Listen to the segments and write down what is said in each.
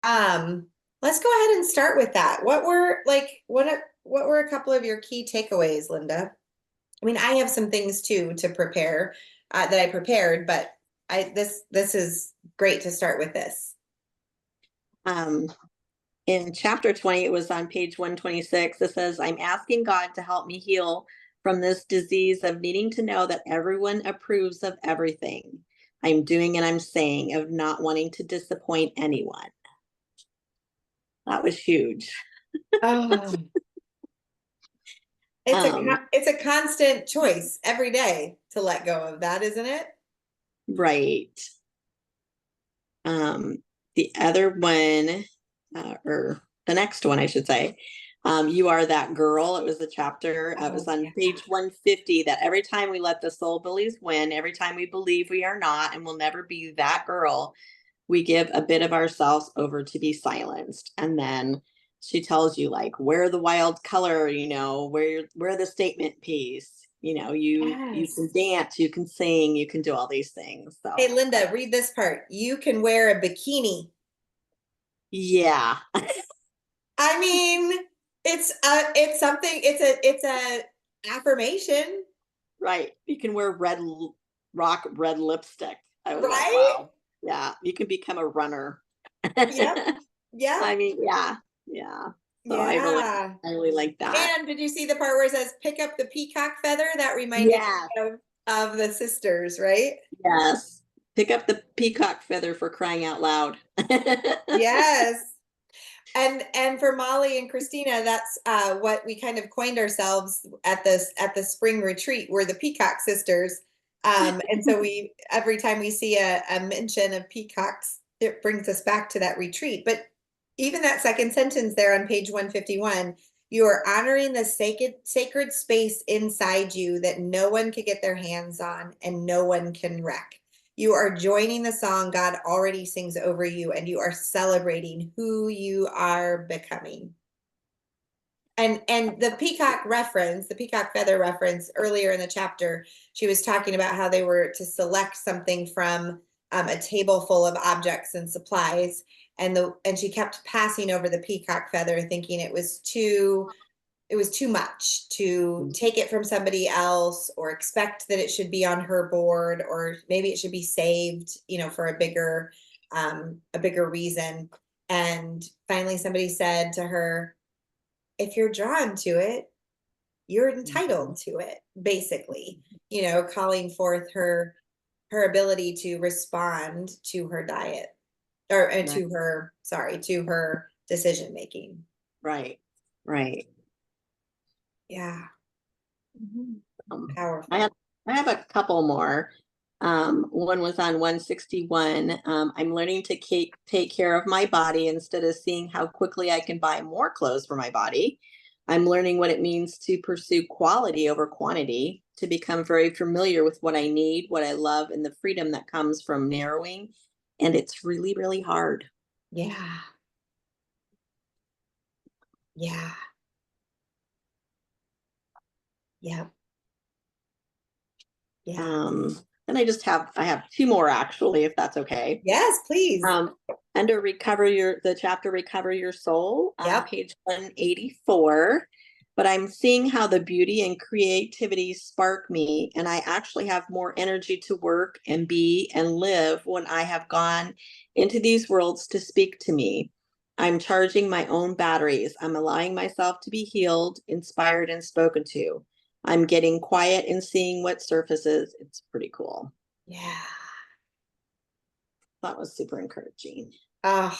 Let's go ahead and start with that. What were a couple of your key takeaways, Linda? I mean, I have some things too to prepare that I prepared, but this is great to start with this. Um, in chapter 20, it was on page 126. It says, I'm asking God to help me heal from this disease of needing to know that everyone approves of everything I'm doing and I'm saying, of not wanting to disappoint anyone. That was huge. Oh, it's a constant choice every day to let go of that, isn't it? Right. The other one, or the next one, I should say, you are that girl. It was a chapter. It was Oh, on yeah. page 150, that every time we let the soul bullies win, every time we believe we are not and will never be that girl, we give a bit of ourselves over to be silenced. And then she tells you, like, wear the wild color, wear the statement piece. You Yes. can dance, you can sing, you can do all these things. Hey, So Linda, read this part. You can wear a bikini. yeah. I mean, it's something, it's a affirmation, Right. You can wear rock red lipstick. I was like, right? wow. Yeah. You can become a runner. Yep. I Yep. mean, yeah. Yeah. So Yeah. I really like that. And did you see the part where it says pick up the peacock feather? That reminded Yeah. me of the sisters, right? Yes. Pick up the peacock feather, for crying out loud. Yes. And for Molly and Christina, that's what we kind of coined ourselves at the spring retreat. We're the Peacock Sisters, and so we every time we see a mention of peacocks, it brings us back to that retreat. But even that second sentence there on page 151, you are honoring the sacred space inside you that no one could get their hands on and no one can wreck. You are joining the song God already sings over you, and you are celebrating who you are becoming. And the peacock reference, the peacock feather reference earlier in the chapter, she was talking about how they were to select something from a table full of objects and supplies, and she kept passing over the peacock feather, thinking it was too much to take it from somebody else or expect that it should be on her board, or maybe it should be saved, for a bigger reason. And finally somebody said to her, if you're drawn to it, you're entitled to it, basically, calling forth her ability to respond to her diet, or Right. to her decision making. Right. Right. Yeah. Mhm. I Powerful. have I have a couple more. One was on 161. I'm learning to take care of my body instead of seeing how quickly I can buy more clothes for my body. I'm learning what it means to pursue quality over quantity, to become very familiar with what I need, what I love, and the freedom that comes from narrowing. And it's really, really hard. Yeah. Yeah. Yeah. Yeah. And I have two more, actually, if that's okay. Yes, please. Um, under the chapter Recover Your Soul on Yep. page 184. But I'm seeing how the beauty and creativity spark me, and I actually have more energy to work and be and live when I have gone into these worlds to speak to me. I'm charging my own batteries. I'm allowing myself to be healed, inspired, and spoken to. I'm getting quiet and seeing what surfaces. It's pretty cool. Yeah. That was super encouraging. Oh,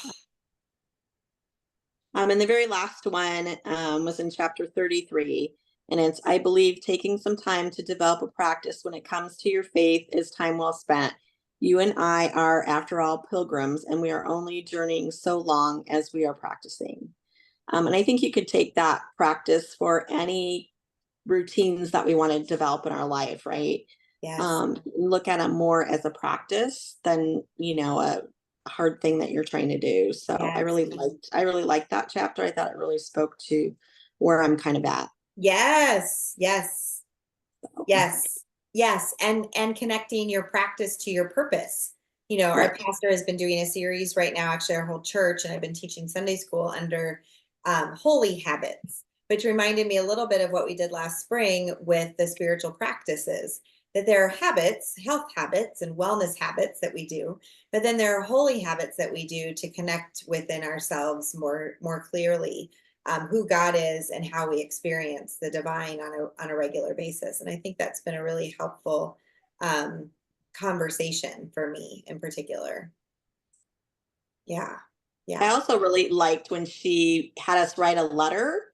And the very last one was in chapter 33. And it's, I believe taking some time to develop a practice when it comes to your faith is time well spent. You and I are, after all, pilgrims, and we are only journeying so long as we are practicing. And I think you could take that practice for any routines that we want to develop in our life, right? yes. Look at them more as a practice than, a hard thing that you're trying to do. So Yes. I really liked that chapter. I thought it really spoke to where I'm kind of at. Yes. Yes. Yes. Yes. And connecting your practice to your purpose. Our Right. pastor has been doing a series right now, actually our whole church, and I've been teaching Sunday school under holy habits, which reminded me a little bit of what we did last spring with the spiritual practices, that there are habits, health habits and wellness habits that we do, but then there are holy habits that we do to connect within ourselves more clearly, who God is and how we experience the divine on a regular basis. And I think that's been a really helpful conversation for me in particular. Yeah. I Yeah. also really liked when she had us write a letter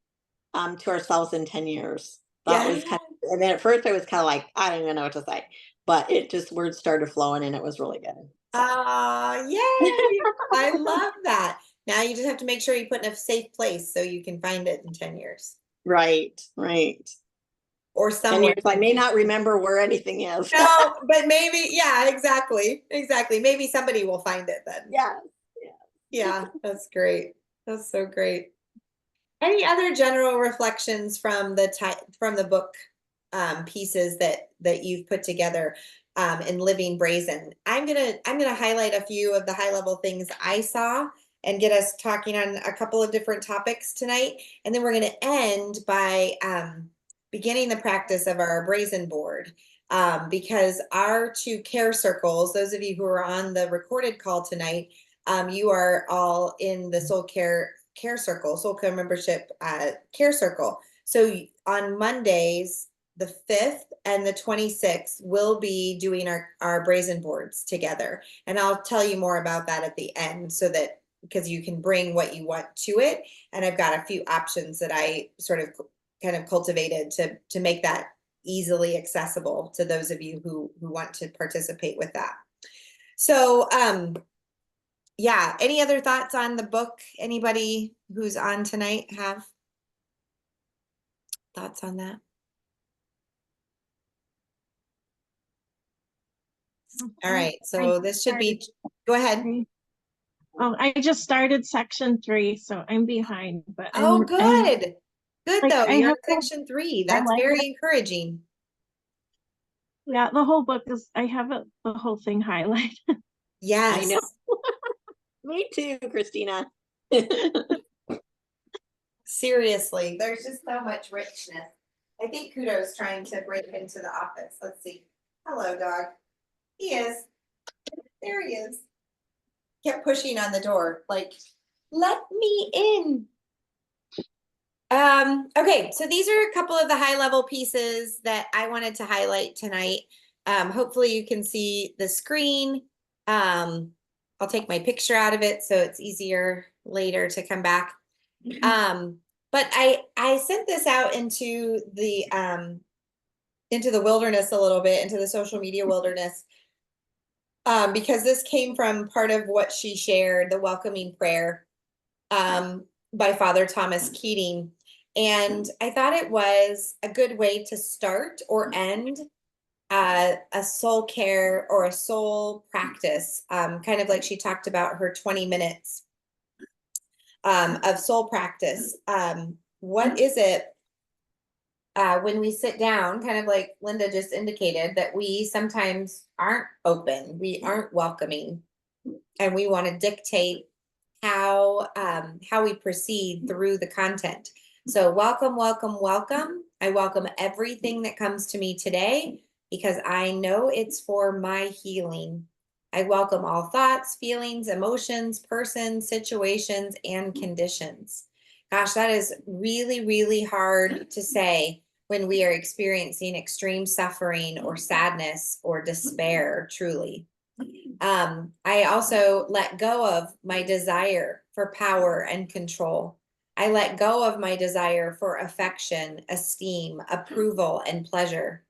to ourselves in 10 years. That Yeah. was kind of, and then at first I was kind of like, I don't even know what to say, but it just words started flowing and it was really good. So Yay. I love that. Now you just have to make sure you put in a safe place so you can find it in 10 years right, right. or 10 someone years, I can may find not it. remember where anything is. No, but maybe, yeah, exactly. Exactly. Maybe somebody will find it then. Yeah. Yeah, that's great. That's so great. Any other general reflections from the book pieces that you've put together in Living Brazen? I'm gonna highlight a few of the high level things I saw and get us talking on a couple of different topics tonight, and then we're gonna end by beginning the practice of our Brazen board. Because our two care circles, those of you who are on the recorded call tonight, you are all in the soul care membership care circle. So on Mondays, the 5th and the 26th, we'll be doing our brazen boards together. And I'll tell you more about that at the end so that because you can bring what you want to it. And I've got a few options that I sort of kind of cultivated to make that easily accessible to those of you who want to participate with that. So yeah, any other thoughts on the book? Anybody who's on tonight have thoughts on that? All right, I so just this should started. be, go ahead. Oh, I just started section 3, so I'm behind, but Oh, I'm good. Good like though. I You're in have to section 3. That's highlight it. very encouraging. Yeah, the whole book is I have it the whole thing highlighted. I know. Yes, Me too, Christina. seriously. There's just so much richness. I think Kudo's trying to break into the office. Let's see. Hello, dog. He is. There he is. Kept pushing on the door, like, let me in. Okay, so these are a couple of the high level pieces that I wanted to highlight tonight. Hopefully you can see the screen. I'll take my picture out of it so it's easier later to come back. But I sent this out into the wilderness a little bit, into the social media wilderness, because this came from part of what she shared, the welcoming prayer, by Father Thomas Keating. And I thought it was a good way to start or end a soul care or a soul practice, kind of like she talked about her 20 minutes of soul practice. What is it when we sit down, kind of like Linda just indicated, that we sometimes aren't open, we aren't welcoming, and we want to dictate how we proceed through the content. So welcome, welcome, welcome. I welcome everything that comes to me today because I know it's for my healing. I welcome all thoughts, feelings, emotions, persons, situations, and conditions. Gosh, that is really, really hard to say when we are experiencing extreme suffering or sadness or despair, truly. I also let go of my desire for power and control. I let go of my desire for affection, esteem, approval, and pleasure.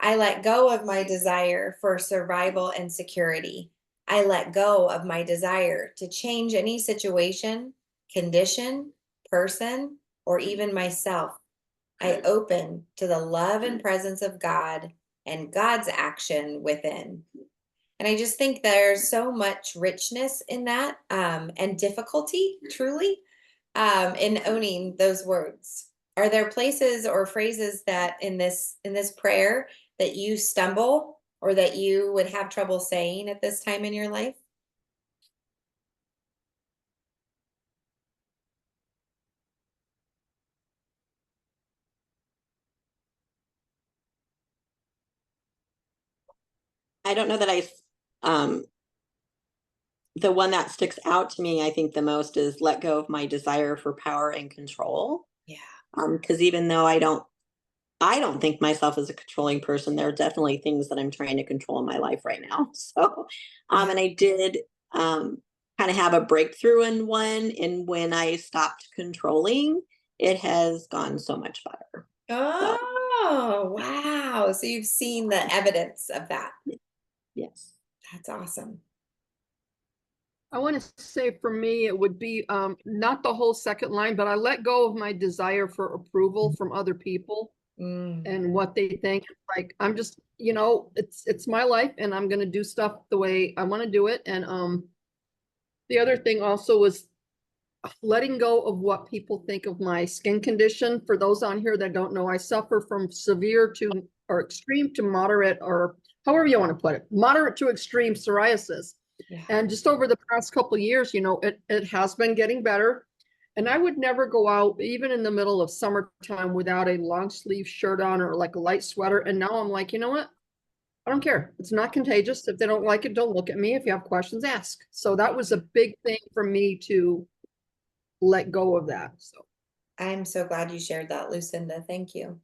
I let go of my desire for survival and security. I let go of my desire to change any situation, condition, person, or even myself. I open to the love and presence of God and God's action within. And I just think there's so much richness in that, and difficulty, truly, in owning those words. Are there places or phrases that in this prayer that you stumble or that you would have trouble saying at this time in your life? I don't know that um, the one that sticks out to me, I think the most is let go of my desire for power and control. Yeah. Because even though I don't think myself as a controlling person, there are definitely things that I'm trying to control in my life right now. So, Yeah. and I did kind of have a breakthrough in one, and when I stopped controlling, it has gone so much better. So, Oh, wow. So you've seen the evidence of that. yes. That's awesome. I want to say for me, it would be not the whole second line, but I let go of my desire for approval from other people Mm. and what they think. Like I'm just, it's my life and I'm gonna do stuff the way I want to do it. And the other thing also was letting go of what people think of my skin condition. For those on here that don't know, I suffer from severe to or extreme to moderate, or however you want to put it, moderate to extreme psoriasis. Yeah. And just over the past couple of years, it has been getting better. And I would never go out, even in the middle of summertime, without a long sleeve shirt on or like a light sweater. And now I'm like, you know what? I don't care. It's not contagious. If they don't like it, don't look at me. If you have questions, ask. So that was a big thing for me to let go of that. So I'm so glad you shared that, Lucinda. Thank you.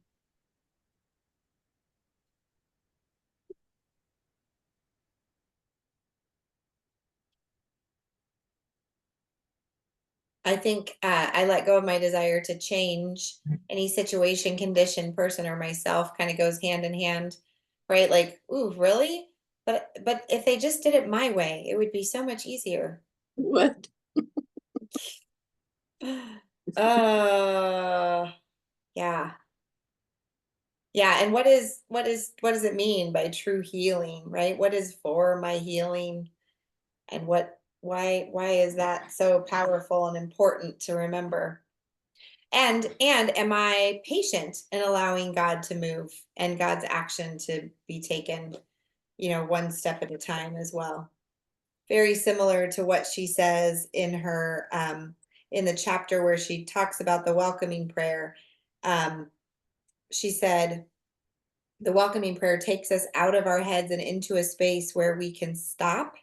I think I let go of my desire to change any situation, condition, person, or myself. Kind of goes hand in hand, right? Like, ooh, really? But if they just did it my way, it would be so much easier. What? Uh, yeah. Yeah, and what does it mean by true healing, right? What is for my healing, and why is that so powerful and important to remember? And am I patient in allowing God to move and God's action to be taken, one step at a time as well? Very similar to what she says in her in the chapter where she talks about the welcoming prayer. She said, the welcoming prayer takes us out of our heads and into a space where we can stop,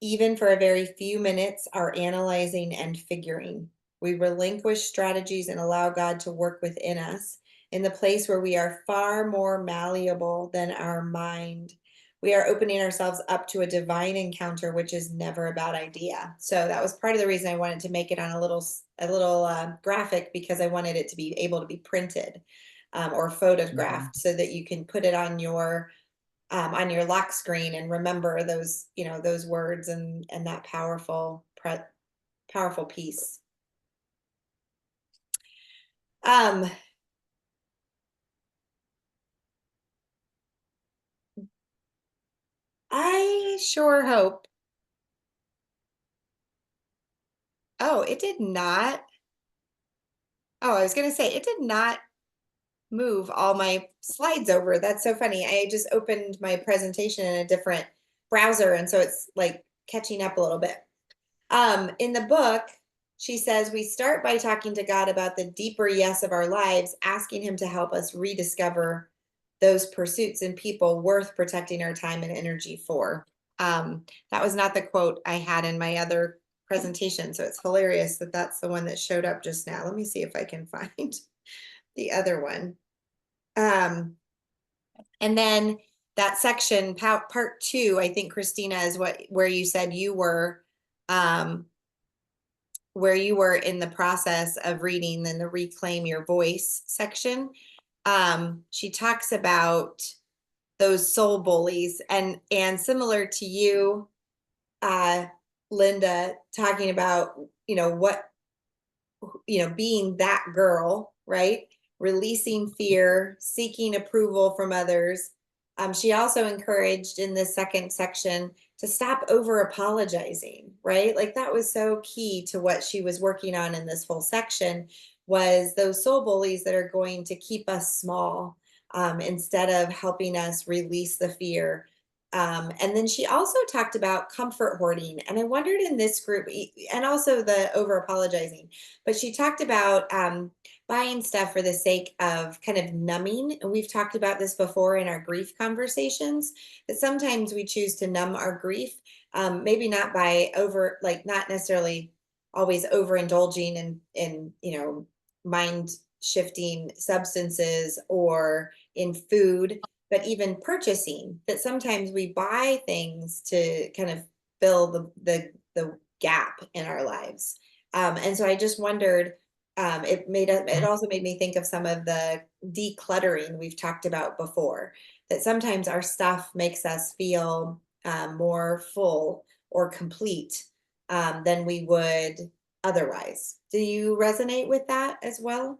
even for a very few minutes, our analyzing and figuring. We relinquish strategies and allow God to work within us in the place where we are far more malleable than our mind. We are opening ourselves up to a divine encounter, which is never a bad idea. So that was part of the reason I wanted to make it on a little graphic, because I wanted it to be able to be printed or photographed so that you can put it on your lock screen and remember those words and that powerful piece. Um, I sure hope. Oh, it did not. Oh, I was going to say it did not move all my slides over. That's so funny. I just opened my presentation in a different browser, and so it's like catching up a little bit. In the book, she says we start by talking to God about the deeper yes of our lives, asking him to help us rediscover those pursuits and people worth protecting our time and energy for. That was not the quote I had in my other presentation, so it's hilarious that that's the one that showed up just now. Let me see if I can find the other one. And then that section, part 2, I think, Christina, is where you said you were, where you were in the process of reading, then the Reclaim Your Voice section. She talks about those soul bullies, and similar to you, Linda, talking about, what, being that girl, right? Releasing fear, seeking approval from others. She also encouraged in this second section to stop over apologizing, right? Like that was so key to what she was working on in this whole section, was those soul bullies that are going to keep us small, instead of helping us release the fear, And then she also talked about comfort hoarding. And I wondered in this group, and also the over apologizing, but she talked about buying stuff for the sake of kind of numbing. And we've talked about this before in our grief conversations, that sometimes we choose to numb our grief, maybe not by like not necessarily always overindulging in, mind shifting substances or in food, but even purchasing, that sometimes we buy things to kind of fill the gap in our lives. And so I just wondered, it also made me think of some of the decluttering we've talked about before, that sometimes our stuff makes us feel more full or complete than we would otherwise. Do you resonate with that as well?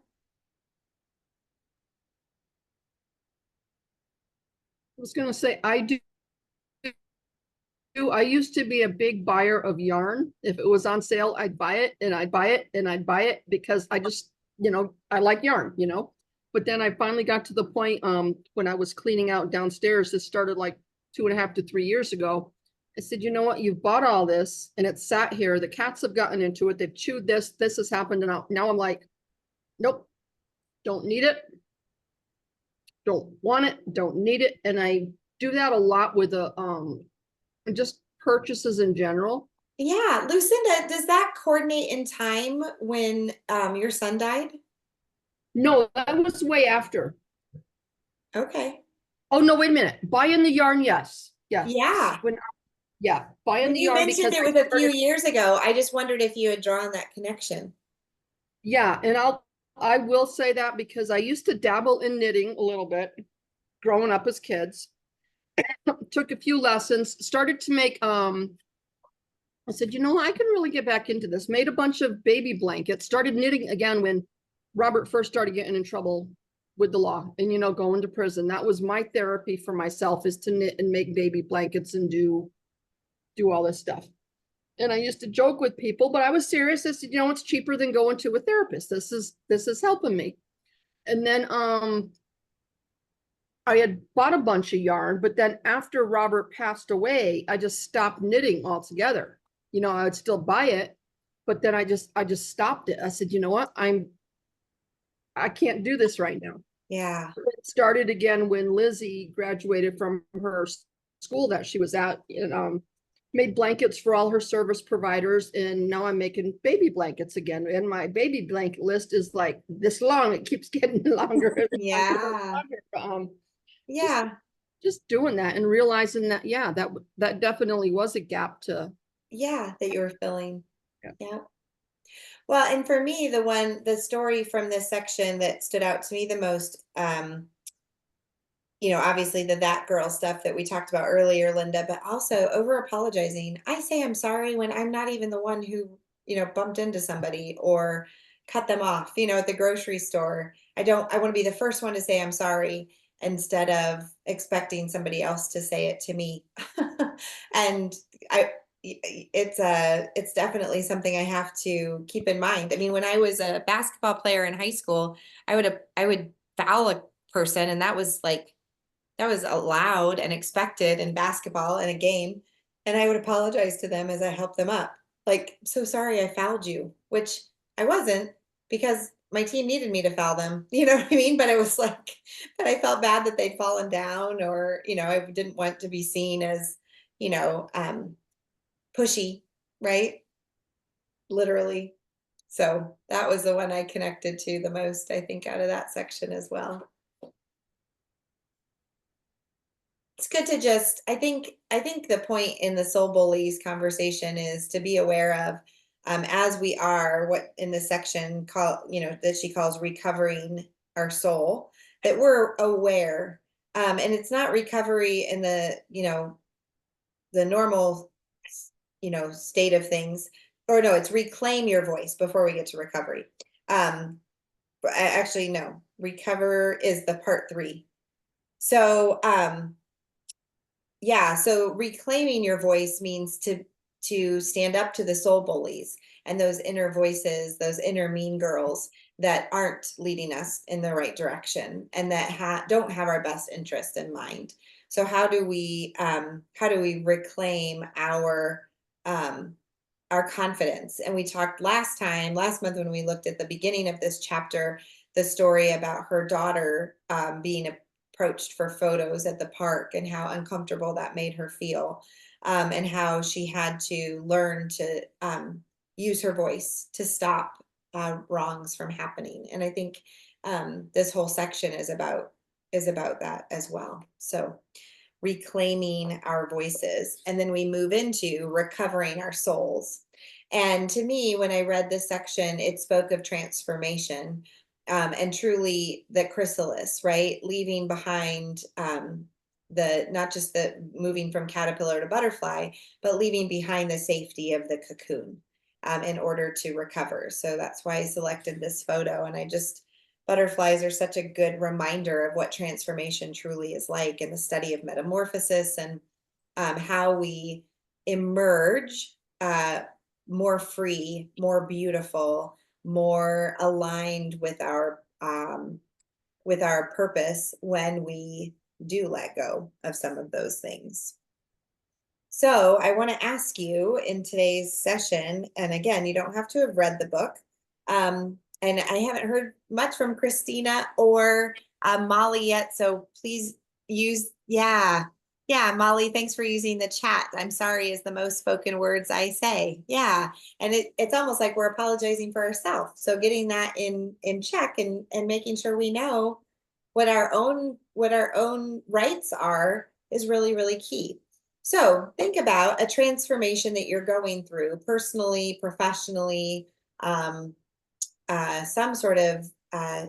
I was gonna say, I do. I used to be a big buyer of yarn. If it was on sale, I'd buy it and I'd buy it and I'd buy it because I just, I like yarn. But then I finally got to the point when I was cleaning out downstairs. This started like 2.5 to 3 years ago. I said, you know what? You've bought all this and it's sat here. The cats have gotten into it. They've chewed this. This has happened. And now I'm like, nope, don't need it. Don't want it. Don't need it. And I do that a lot with just purchases in general. Yeah, Lucinda, does that coordinate in time when your son died? No, that was way after. Okay. Oh no, wait a minute. Buying the yarn, yes. Yes. Yeah. Yeah, buying When the you yarn mentioned because it was a few years ago, I just wondered if you had drawn that connection. yeah, and I will say that because I used to dabble in knitting a little bit growing up as kids. Took a few lessons, started to make I said, I can really get back into this. Made a bunch of baby blankets, started knitting again when Robert first started getting in trouble with the law and, going to prison. That was my therapy for myself, is to knit and make baby blankets and do all this stuff. And I used to joke with people, but I was serious. I said, it's cheaper than going to a therapist. This is helping me. And then I had bought a bunch of yarn, but then after Robert passed away, I just stopped knitting altogether. I would still buy it, but then I just stopped it. I said, you know what? I can't do this right now. Yeah. It started again when Lizzie graduated from her school that she was at, and made blankets for all her service providers. And now I'm making baby blankets again. And my baby blanket list is like this long. It keeps getting longer and Yeah. longer. Yeah. Just doing that and realizing that, yeah, that definitely was a gap to. Yeah, that you were filling. Yeah. Yeah. Well, and for me, the story from this section that stood out to me the most, obviously that girl stuff that we talked about earlier, Linda, but also over apologizing. I say I'm sorry when I'm not even the one who, bumped into somebody or cut them off, at the grocery store. I want to be the first one to say I'm sorry instead of expecting somebody else to say it to me. And it's definitely something I have to keep in mind. I mean, when I was a basketball player in high school, I would foul a person, and that was allowed and expected in basketball in a game. And I would apologize to them as I helped them up. Like, so sorry I fouled you, which I wasn't, because my team needed me to foul them. You know what I mean? But it was like, but I felt bad that they'd fallen down, or, I didn't want to be seen as, pushy, right? Literally. So that was the one I connected to the most, I think, out of that section as well. It's good to just, I think the point in the soul bullies conversation is to be aware of, as we are, what in this section that she calls recovering our soul, that we're aware. And it's not recovery in the, the normal, state of things, or no, it's reclaim your voice before we get to recovery. But actually, no, recover is the part 3. So, yeah, so reclaiming your voice means to stand up to the soul bullies and those inner voices, those inner mean girls that aren't leading us in the right direction and that don't have our best interest in mind. So how do we reclaim our confidence? And we talked last month when we looked at the beginning of this chapter, the story about her daughter being approached for photos at the park and how uncomfortable that made her feel, and how she had to learn to use her voice to stop wrongs from happening. And I think this whole section is about that as well. So reclaiming our voices. And then we move into recovering our souls. And to me, when I read this section, it spoke of transformation, and truly the chrysalis, right? Leaving behind not just the moving from caterpillar to butterfly, but leaving behind the safety of the cocoon in order to recover. So that's why I selected this photo. And butterflies are such a good reminder of what transformation truly is like, in the study of metamorphosis, and how we emerge more free, more beautiful, more aligned with our purpose when we do let go of some of those things. So I want to ask you in today's session, and again, you don't have to have read the book, and I haven't heard much from Christina or Molly yet, so please use, yeah, Molly, thanks for using the chat. I'm sorry is the most spoken words I say. Yeah, and it's almost like we're apologizing for ourselves. So getting that in check, and making sure we know what our own rights are is really, really key. So think about a transformation that you're going through personally, professionally, some sort of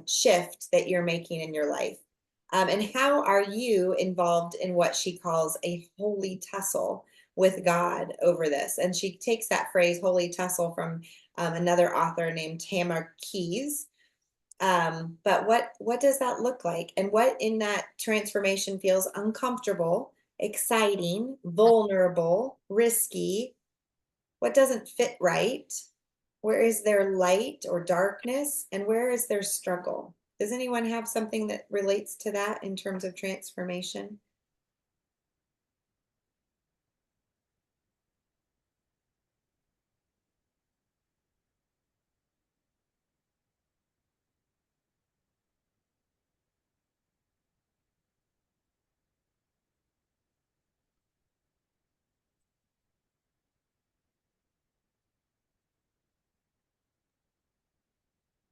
shift that you're making in your life. And how are you involved in what she calls a holy tussle with God over this? And she takes that phrase, holy tussle, from another author named Tamara Keys. But what does that look like? And what in that transformation feels uncomfortable, exciting, vulnerable, risky? What doesn't fit right? Where is there light or darkness? And where is there struggle? Does anyone have something that relates to that in terms of transformation?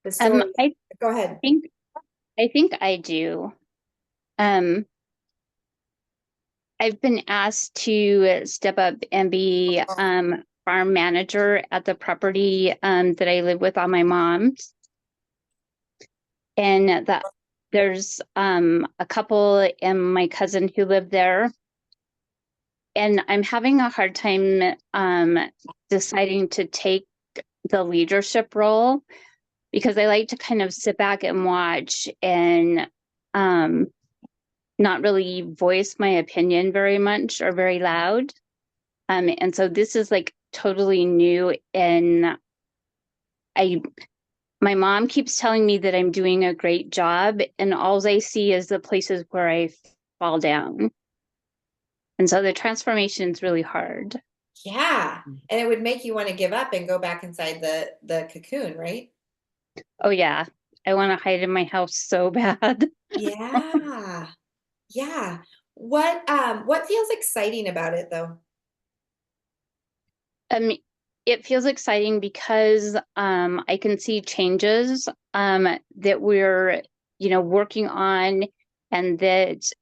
The story. I Go ahead. think I do. Um, I've been asked to step up and be farm manager at the property that I live with on my mom's, and that there's a couple and my cousin who live there, and I'm having a hard time deciding to take the leadership role, because I like to kind of sit back and watch and not really voice my opinion very much or very loud. And so this is like totally new. And my mom keeps telling me that I'm doing a great job, and all I see is the places where I fall down. And so the transformation is really hard. Yeah. And it would make you want to give up and go back inside the cocoon, right? Oh yeah. I want to hide in my house so bad. Yeah. Yeah. What feels exciting about it though? It feels exciting because I can see changes that we're, working on, and that,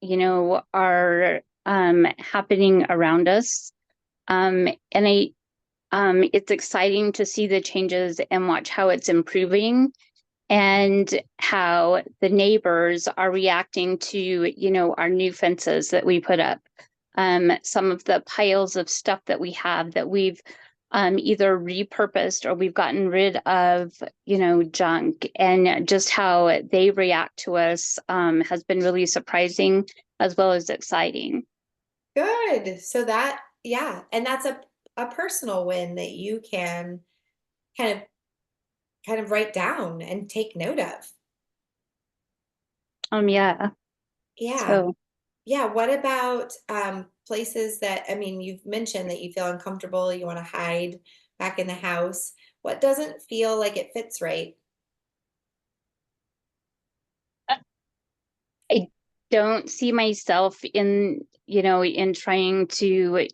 are happening around us. And it's exciting to see the changes and watch how it's improving, and how the neighbors are reacting to, our new fences that we put up. Some of the piles of stuff that we have that we've either repurposed or we've gotten rid of, junk, and just how they react to us has been really surprising as well as exciting. Good. So yeah, and that's a personal win that you can kind of write down and take note of. Yeah. Yeah. So Yeah, what about places that, I mean, you've mentioned that you feel uncomfortable, you want to hide back in the house. What doesn't feel like it fits right? I don't see myself in, in trying to,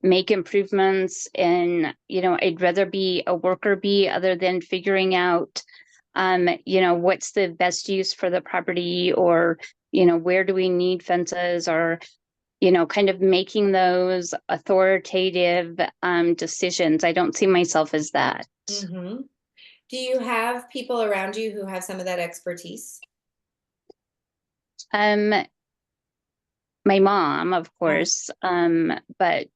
make improvements, and, I'd rather be a worker bee other than figuring out, what's the best use for the property, or, where do we need fences, or, kind of making those authoritative decisions. I don't see myself as that. Mm-hmm. Do you have people around you who have some of that expertise? Um, my mom, of Oh, course, but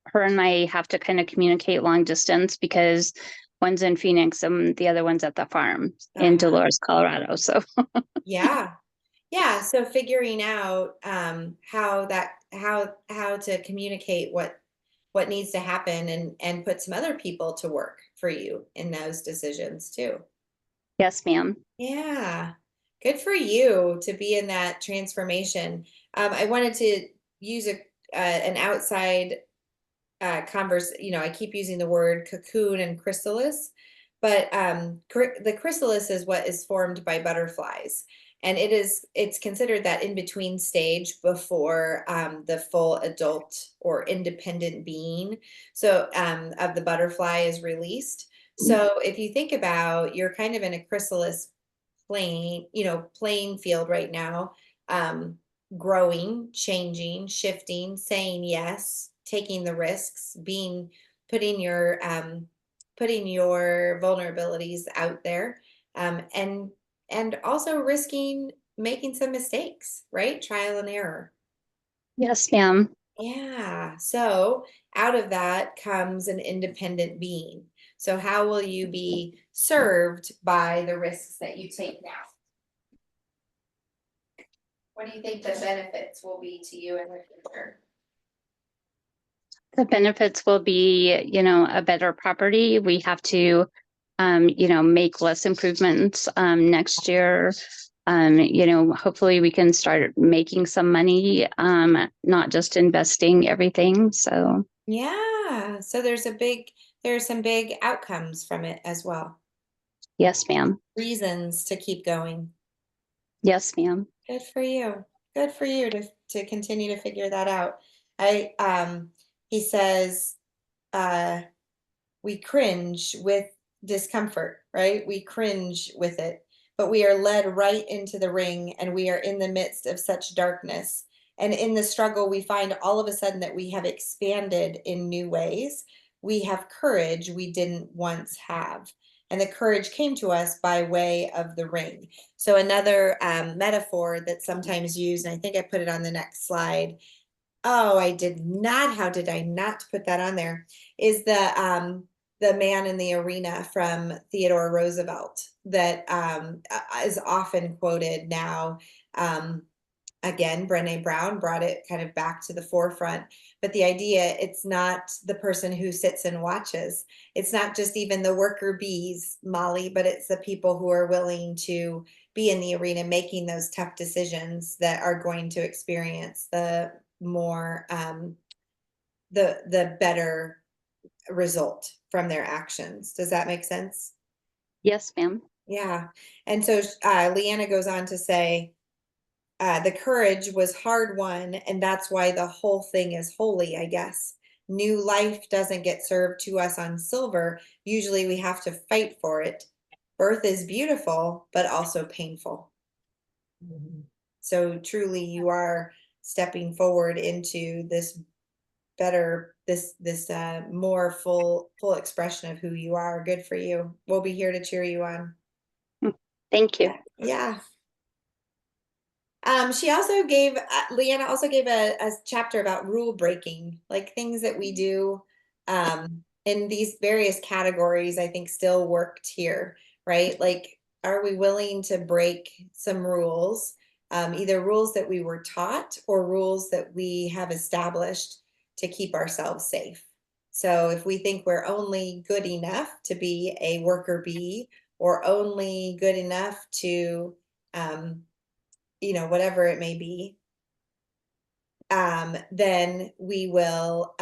her and I have to kind of communicate long distance because one's in Phoenix and the other one's at the farm in uh-huh. Dolores, Colorado. So Yeah. Yeah, so figuring out how how to communicate what needs to happen and put some other people to work for you in those decisions too. yes, ma'am. Yeah, good for you to be in that transformation. I wanted to use an outside converse. You know, I keep using the word cocoon and chrysalis, but the chrysalis is what is formed by butterflies, and it's considered that in between stage before the full adult or independent being. So of the butterfly is released. So if you think about, you're kind of in a chrysalis playing field right now, um, growing, changing, shifting, saying yes, taking the risks, putting your putting your vulnerabilities out there, and also risking making some mistakes, right? Trial and error. Yes, ma'am. Yeah. So out of that comes an independent being. So how will you be served by the risks that you take now? What do you think the benefits will be to you in the future? The benefits will be, a better property. We have to, make less improvements next year. Hopefully we can start making some money, not just investing everything. So Yeah, so there's some big outcomes from it as well. yes, ma'am. Reasons to keep going. Yes, ma'am. Good for you. Good for you to continue to figure that out. I he says we cringe with discomfort, right? We cringe with it, but we are led right into the ring and we are in the midst of such darkness. And in the struggle, we find all of a sudden that we have expanded in new ways. We have courage we didn't once have. And the courage came to us by way of the ring. So, another metaphor that's sometimes used, and I think I put it on the next slide. Oh, I did not. How did I not put that on there? Is the man in the arena from Theodore Roosevelt that is often quoted now. Um, Again, Brené Brown brought it kind of back to the forefront. But the idea, it's not the person who sits and watches. It's not just even the worker bees, Molly, but it's the people who are willing to be in the arena making those tough decisions that are going to experience the more the better result from their actions. Does that make sense? Yes, ma'am. Yeah. And so Leanna goes on to say, the courage was hard won, and that's why the whole thing is holy, I guess. New life doesn't get served to us on silver. Usually we have to fight for it. Birth is beautiful, but also painful. So truly you are stepping forward into this better, this more full expression of who you are. Good for you. We'll be here to cheer you on. Thank you. Yeah. She also gave Leanna also gave a chapter about rule breaking, like things that we do in these various categories. I think still worked here, right? Like, are we willing to break some rules, either rules that we were taught or rules that we have established to keep ourselves safe? So if we think we're only good enough to be a worker bee, or only good enough to whatever it may be, then we will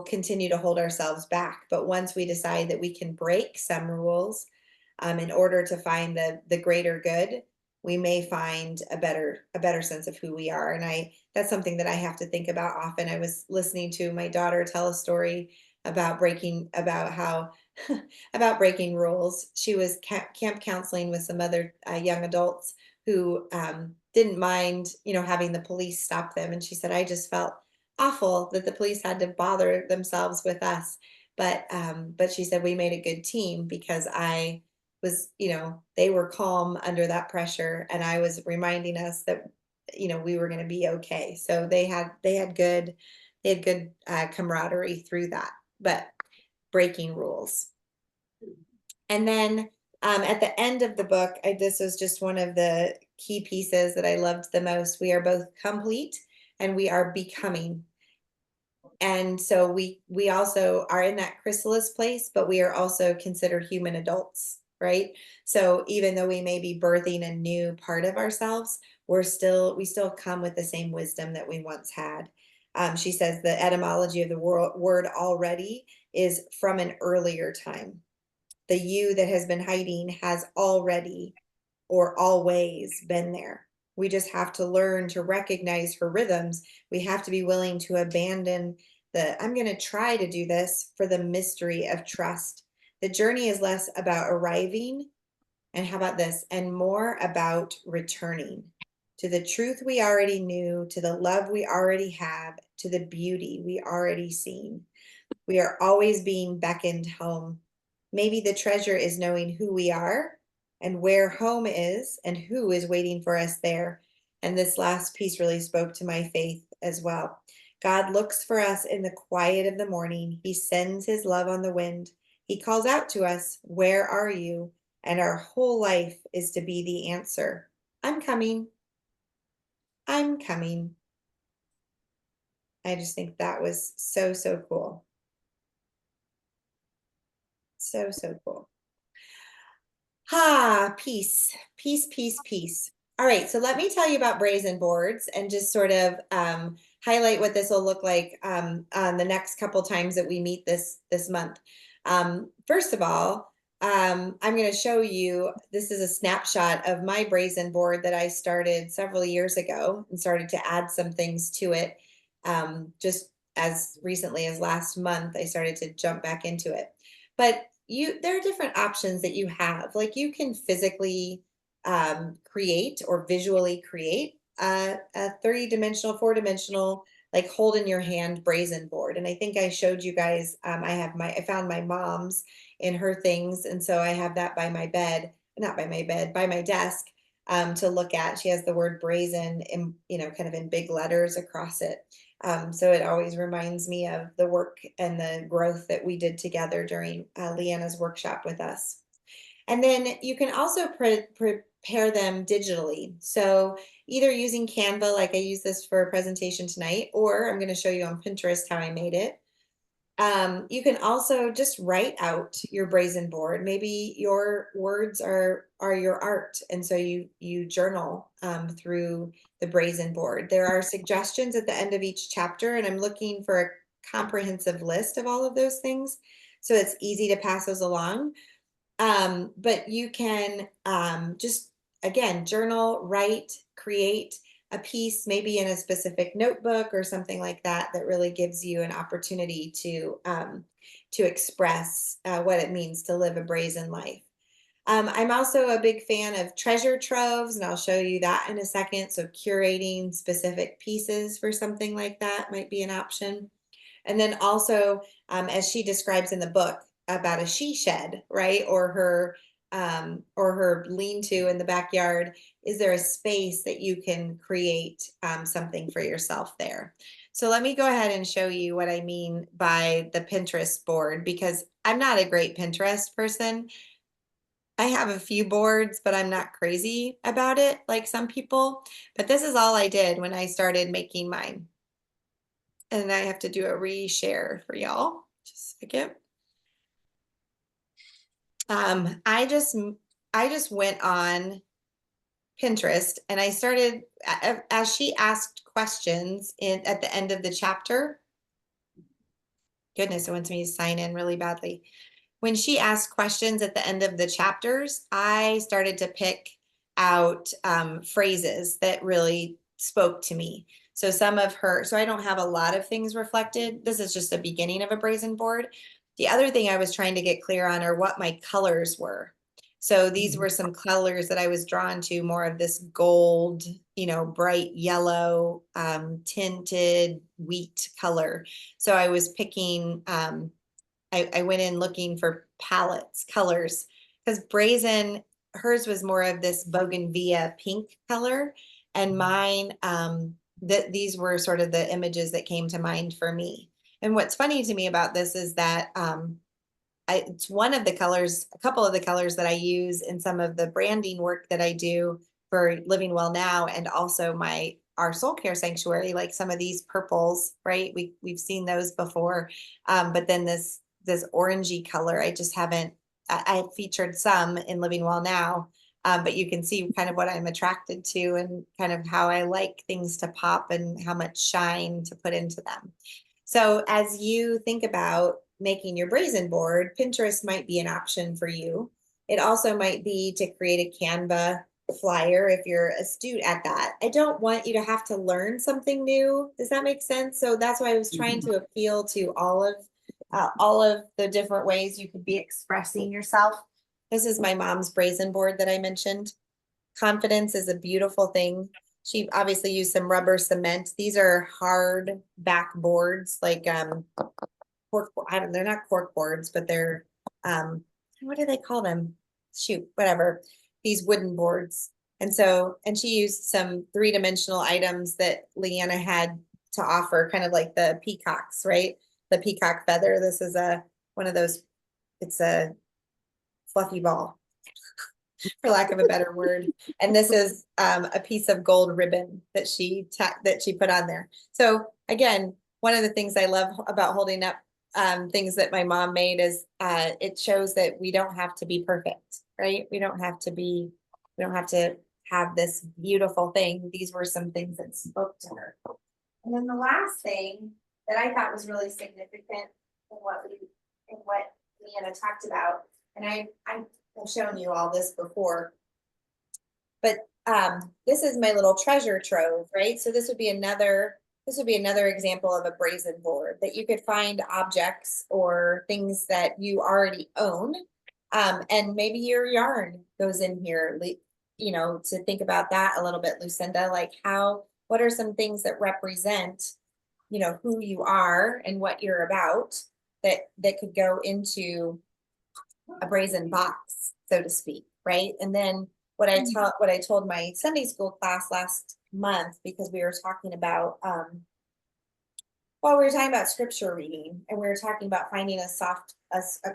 continue to hold ourselves back. But once we decide that we can break some rules, in order to find the greater good, we may find a better sense of who we are. And that's something that I have to think about often. I was listening to my daughter tell a story about breaking rules. She was camp counseling with some other young adults who didn't mind, having the police stop them. And she said, I just felt awful that the police had to bother themselves with us. But she said we made a good team because I was, they were calm under that pressure, and I was reminding us that, we were going to be okay. So they had good camaraderie through that, but breaking rules. And then at the end of the book, this was just one of the key pieces that I loved the most. We are both complete and we are becoming. And so we also are in that chrysalis place, but we are also considered human adults, right? So even though we may be birthing a new part of ourselves, we still come with the same wisdom that we once had. She says the etymology of the word already is from an earlier time. The you that has been hiding has already or always been there. We just have to learn to recognize her rhythms. We have to be willing to abandon I'm going to try to do this for the mystery of trust. The journey is less about arriving, and how about this, and more about returning to the truth we already knew, to the love we already have, to the beauty we already seen. We are always being beckoned home. Maybe the treasure is knowing who we are and where home is and who is waiting for us there. And this last piece really spoke to my faith as well. God looks for us in the quiet of the morning. He sends his love on the wind. He calls out to us, where are you? And our whole life is to be the answer. I'm coming. I'm coming. I just think that was so, so cool. So, so cool. Peace, peace, peace, peace. All right, so let me tell you about Brazen boards and just sort of highlight what this will look like on the next couple times that we meet this month. First of all, I'm going to show you, this is a snapshot of my Brazen board that I started several years ago and started to add some things to it. Just as recently as last month, I started to jump back into it. But there are different options that you have. Like you can physically create or visually create a 3-dimensional, 4-dimensional, like hold in your hand Brazen board. And I think I showed you guys, I found my mom's in her things. And so I have that by my bed, not by my bed, by my desk to look at. She has the word Brazen in, kind of in big letters across it. So it always reminds me of the work and the growth that we did together during Leanna's workshop with us. And then you can also prepare them digitally. So either using Canva, like I use this for a presentation tonight, or I'm going to show you on Pinterest how I made it. You can also just write out your Brazen board. Maybe your words are your art, and so you journal through the Brazen board. There are suggestions at the end of each chapter, and I'm looking for a comprehensive list of all of those things, so it's easy to pass those along. But you can just, again, journal, write, create a piece, maybe in a specific notebook or something like that, that really gives you an opportunity to express what it means to live a Brazen life. I'm also a big fan of treasure troves, and I'll show you that in a second. So curating specific pieces for something like that might be an option. And then also, as she describes in the book, about a she shed, right? Or her lean-to in the backyard. Is there a space that you can create something for yourself there? So let me go ahead and show you what I mean by the Pinterest board, because I'm not a great Pinterest person. I have a few boards, but I'm not crazy about it like some people. But this is all I did when I started making mine. And I have to do a reshare for y'all. Just a second. I just went on Pinterest, and I started as she asked questions at the end of the chapter. Goodness, it wants me to sign in really badly. When she asked questions at the end of the chapters, I started to pick out phrases that really spoke to me. So so I don't have a lot of things reflected. This is just the beginning of a brazen board. The other thing I was trying to get clear on are what my colors were. So these were some colors that I was drawn to, more of this gold, bright yellow, tinted wheat color. So I was picking, I went in looking for palettes, colors, because Brazen, hers was more of this bougainvillea pink color, and mine, these were sort of the images that came to mind for me. And what's funny to me about this is that it's one of the colors, a couple of the colors that I use in some of the branding work that I do for Living Well Now, and also our soul care sanctuary, like some of these purples, right? We've seen those before. But then this orangey color, I just haven't, I featured some in Living Well Now, but you can see kind of what I'm attracted to and kind of how I like things to pop and how much shine to put into them. So as you think about making your brazen board, Pinterest might be an option for you. It also might be to create a Canva flyer if you're astute at that. I don't want you to have to learn something new. Does that make sense? So that's why I was trying to appeal to all of the different ways you could be expressing yourself. This is my mom's brazen board that I mentioned. Confidence is a beautiful thing. She obviously used some rubber cement. These are hard back boards, like cork, they're not cork boards, but they're what do they call them? Shoot, whatever. These wooden boards. And she used some three-dimensional items that Leanna had to offer, kind of like the peacocks, right? The peacock feather. This is one of those, it's a fluffy ball, for lack of a better word. And this is a piece of gold ribbon that she put on there. So again, one of the things I love about holding up things that my mom made is it shows that we don't have to be perfect, right? We don't have to have this beautiful thing. These were some things that spoke to her. And then the last thing that I thought was really significant in what Leanna talked about, and I've shown you all this before, but this is my little treasure trove, right? So this would be another example of a brazen board that you could find objects or things that you already own. And maybe your yarn goes in here, to think about that a little bit, Lucinda, like what are some things that represent, who you are and what you're about that could go into a brazen box, so to speak, right? And then what I told my Sunday school class last month, because we were talking about scripture reading, and we were talking about finding a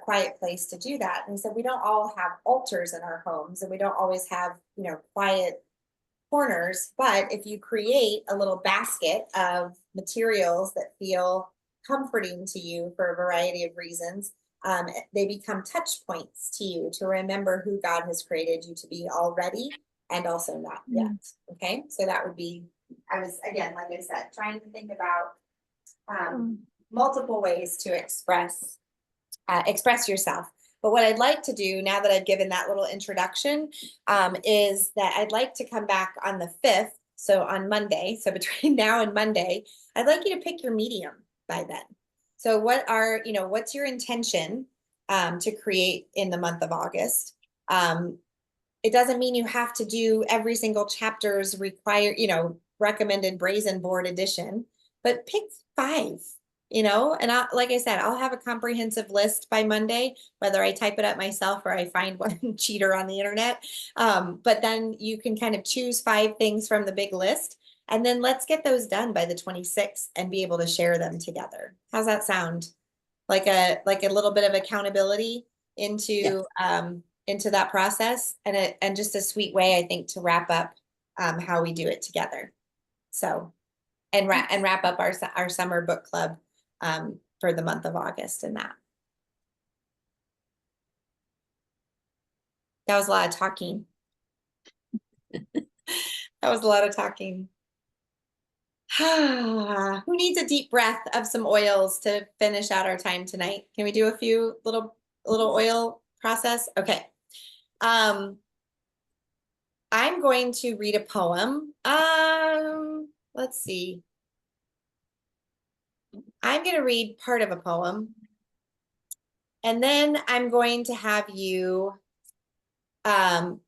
quiet place to do that. And he said we don't all have altars in our homes, and we don't always have quiet corners, but if you create a little basket of materials that feel comforting to you for a variety of reasons, they become touch points to you to remember who God has created you to be already, and also not yet. Okay, so that would be, I was, again, like I said, trying to think about multiple ways to express yourself. But what I'd like to do now that I've given that little introduction is that I'd like to come back on the 5th. So on Monday, so between now and Monday, I'd like you to pick your medium by then. So what's your intention to create in the month of August? It doesn't mean you have to do every single chapter's recommended brazen board edition, but pick 5. And like I said, I'll have a comprehensive list by Monday, whether I type it up myself or I find one cheater on the internet. But then you can kind of choose 5 things from the big list, and then let's get those done by the 26th and be able to share them together. How's that sound? Like a little bit of accountability into that process, and just a sweet way, I think, to wrap up how we do it together. So, and wrap up our summer book club for the month of August and that. That was a lot of talking. That was a lot of talking. Who needs a deep breath of some oils to finish out our time tonight? Can we do a few little oil process? Okay. I'm going to read a poem. Let's see. I'm going to read part of a poem. And then I'm going to have you, and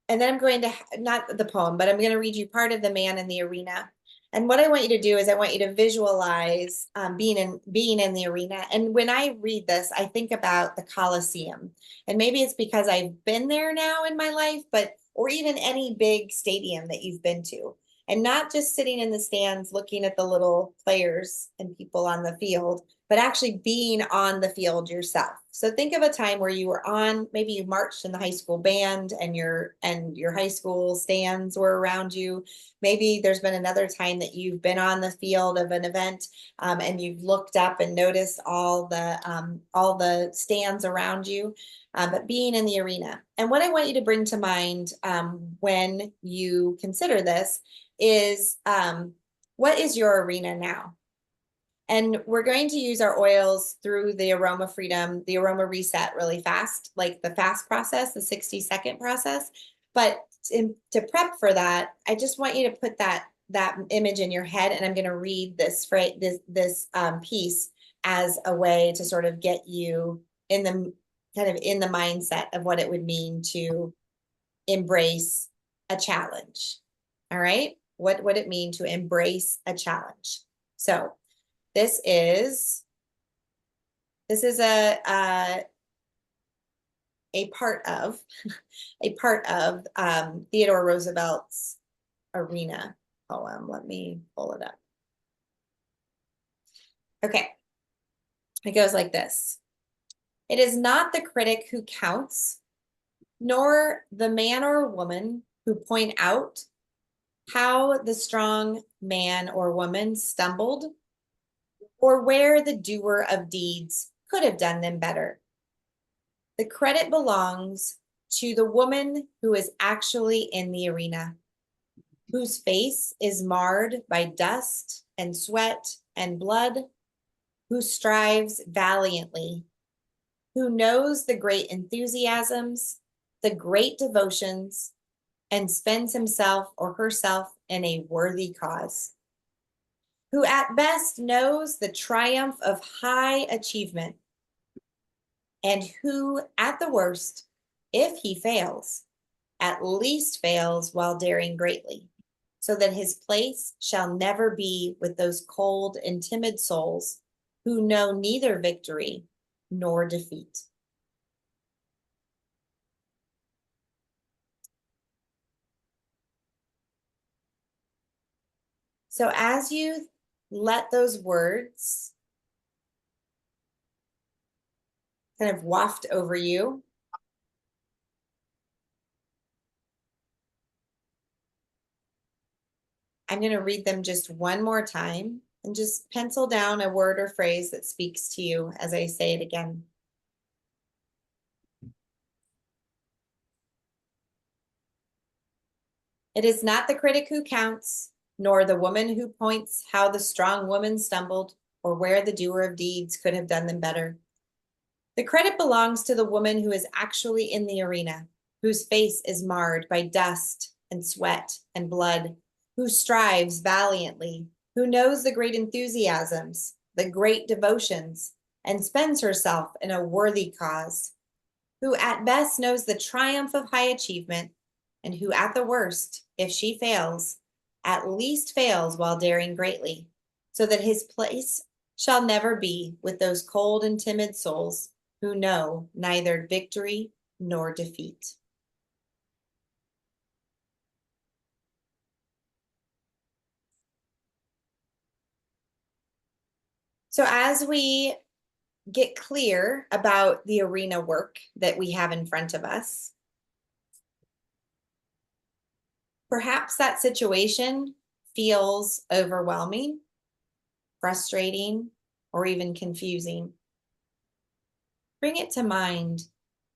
then I'm going to, not the poem, but I'm going to read you part of The Man in the Arena. And what I want you to do is I want you to visualize being in the arena. And when I read this, I think about the Coliseum. And maybe it's because I've been there now in my life, or even any big stadium that you've been to. And not just sitting in the stands looking at the little players and people on the field, but actually being on the field yourself. So think of a time where you were on, maybe you marched in the high school band and your high school stands were around you. Maybe there's been another time that you've been on the field of an event and you've looked up and noticed all the stands around you, but being in the arena. And what I want you to bring to mind when you consider this is what is your arena now? And we're going to use our oils through the Aroma Freedom, the Aroma Reset really fast, like the fast process, the 60-second process. But to prep for that, I just want you to put that image in your head, and I'm going to read this piece as a way to sort of get you in the mindset of what it would mean to embrace a challenge. All right, what would it mean to embrace a challenge? So this is a part of Theodore Roosevelt's Arena poem. Let me pull it up. Okay, it goes like this. It is not the critic who counts, nor the man or woman who point out how the strong man or woman stumbled, or where the doer of deeds could have done them better. The credit belongs to the woman who is actually in the arena, whose face is marred by dust and sweat and blood, who strives valiantly, who knows the great enthusiasms, the great devotions, and spends himself or herself in a worthy cause, who at best knows the triumph of high achievement, and who at the worst, if he fails, at least fails while daring greatly, so that his place shall never be with those cold and timid souls who know neither victory nor defeat. So as you let those words kind of waft over you, I'm going to read them just one more time and just pencil down a word or phrase that speaks to you as I say it again. It is not the critic who counts, nor the woman who points how the strong woman stumbled, or where the doer of deeds could have done them better. The credit belongs to the woman who is actually in the arena, whose face is marred by dust and sweat and blood, who strives valiantly, who knows the great enthusiasms, the great devotions, and spends herself in a worthy cause, who at best knows the triumph of high achievement, and who at the worst, if she fails, at least fails while daring greatly, so that his place shall never be with those cold and timid souls who know neither victory nor defeat. So as we get clear about the arena work that we have in front of us, perhaps that situation feels overwhelming, frustrating, or even confusing. Bring it to mind.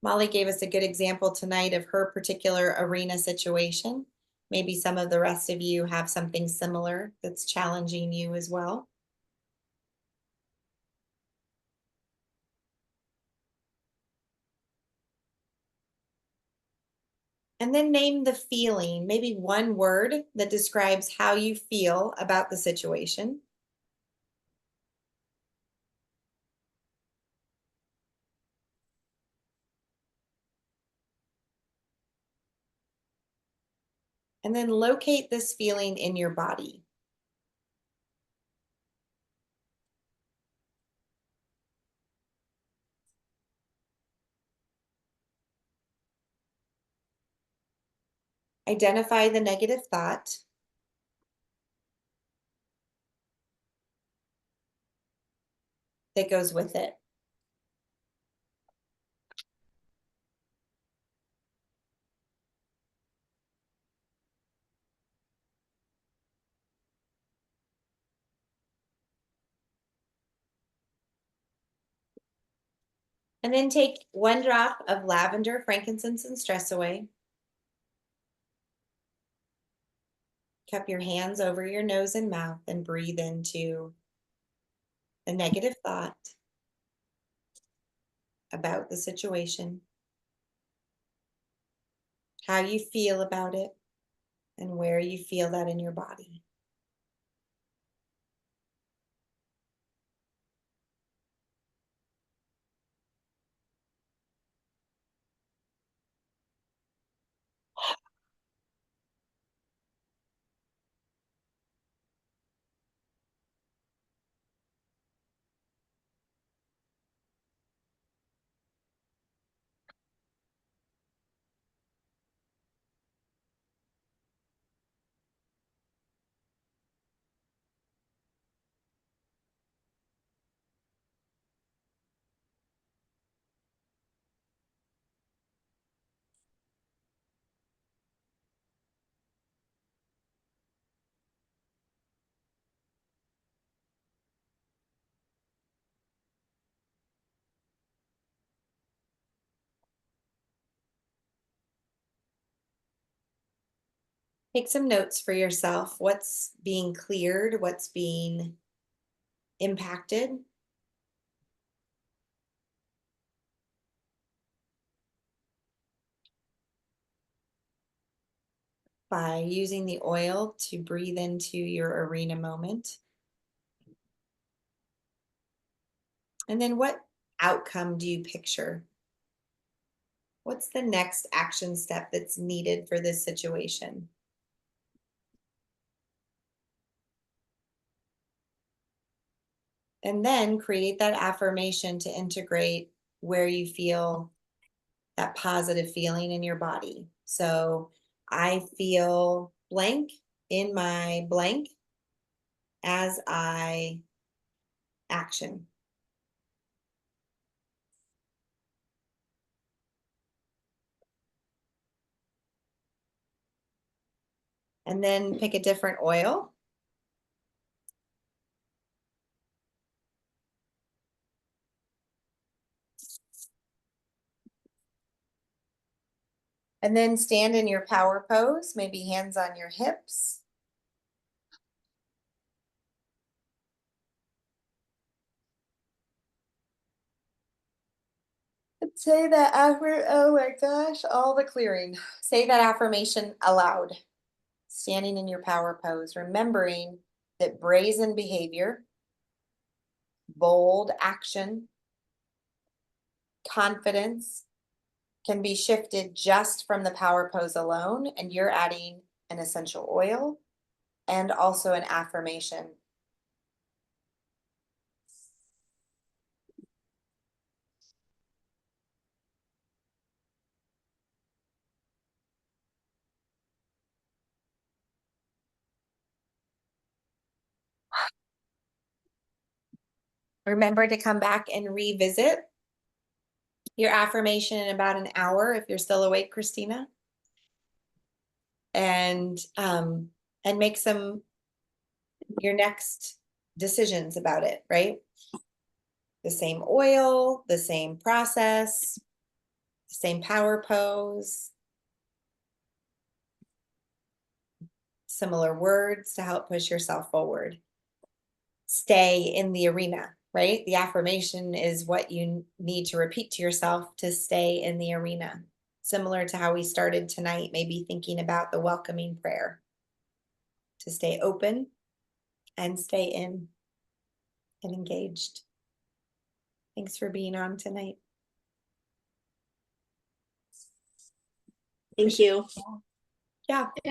Molly gave us a good example tonight of her particular arena situation. Maybe some of the rest of you have something similar that's challenging you as well. And then name the feeling, maybe one word that describes how you feel about the situation. And then locate this feeling in your body. Identify the negative thought. That goes with it. And then take 1 drop of lavender, frankincense, and stress away. Cup your hands over your nose and mouth and breathe into the negative thought about the situation, how you feel about it, and where you feel that in your body. Take some notes for yourself. What's being cleared? What's being impacted? By using the oil to breathe into your arena moment. And then what outcome do you picture? What's the next action step that's needed for this situation? And then create that affirmation to integrate where you feel that positive feeling in your body. So I feel blank in my blank as I action. And then pick a different oil. And then stand in your power pose, maybe hands on your hips. And say that oh my gosh, all the clearing. Say that affirmation aloud, standing in your power pose, remembering that brazen behavior, bold action, confidence can be shifted just from the power pose alone, and you're adding an essential oil and also an affirmation. Remember to come back and revisit your affirmation in about an hour if you're still awake, Christina. And make some your next decisions about it, right? The same oil, the same process, the same power pose. similar words to help push yourself forward. Stay in the arena, right? The affirmation is what you need to repeat to yourself to stay in the arena. Similar to how we started tonight, maybe thinking about the welcoming prayer to stay open and stay in and engaged. Thanks for being on tonight. Thank you. Yeah.